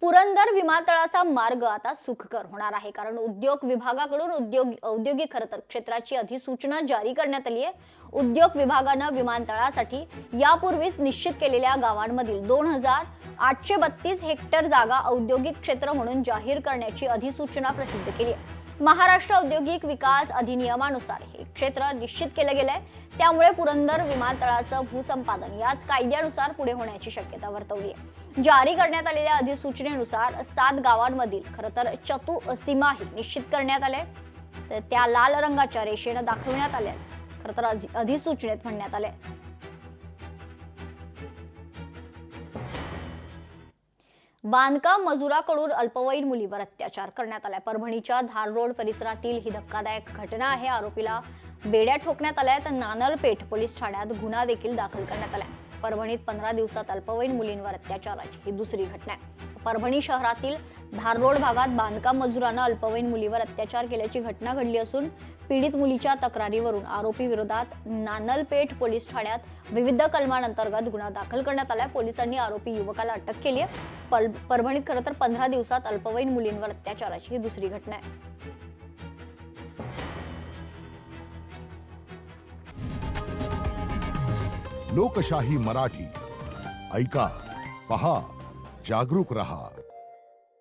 पुरंदर विमानतळाचा मार्ग आता सुखकर होणार आहे, कारण उद्योग विभागाकडून औद्योगिक क्षेत्राची अधिसूचना जारी करण्यात आली आहे. उद्योग विभागानं विमानतळासाठी यापूर्वीच निश्चित केलेल्या गावांमधील 2832 हेक्टर जागा औद्योगिक क्षेत्र म्हणून जाहीर करण्याची अधिसूचना प्रसिद्ध केली आहे. महाराष्ट्र औद्योगिक विकास अधिनियमानुसार हे क्षेत्र निश्चित केलं गेलंय. त्यामुळे पुरंदर विमानतळाचं भूसंपादन याच कायद्यानुसार पुढे होण्याची शक्यता वर्तवली आहे. जारी करण्यात आलेल्या अधिसूचनेनुसार 7 गावांमधील खरतर चतुःसीमाही निश्चित करण्यात आले, तर त्या लाल रंगाच्या रेषेने दाखवण्यात आल्या. खरतर अधिसूचनेत म्हणण्यात आले बांधकाम मजुराकडून अल्पवयीन मुलीवर अत्याचार करण्यात आलाय. परभणीच्या धार रोड परिसरातील ही धक्कादायक घटना आहे. आरोपीला बेड्या ठोकण्यात आल्या, तर नानलपेठ पोलीस ठाण्यात गुन्हा देखील दाखल करण्यात आलाय. परभणीत 15 दिवसात अल्पवयीन मुलींवर अत्याचाराची ही दुसरी घटना आहे. परभणी शहरातील धार रोड भागात बांधकाम मजुरांना अल्पवयीन मुलीवर अत्याचार केल्याची घटना घडली असून पीडित मुलीच्या तक्रारीवरून आरोपी विरोधात नानलपेठ पोलीस ठाण्यात विविध कलमांअंतर्गत गुन्हा दाखल करण्यात आलाय. पोलिसांनी आरोपी युवकाला अटक केली आहे. परभणीत खरं तर 15 दिवसात अल्पवयीन मुलींवर अत्याचाराची ही दुसरी घटना आहे. लोकशाही मराठी ऐका, पहा, जागरूक रहा.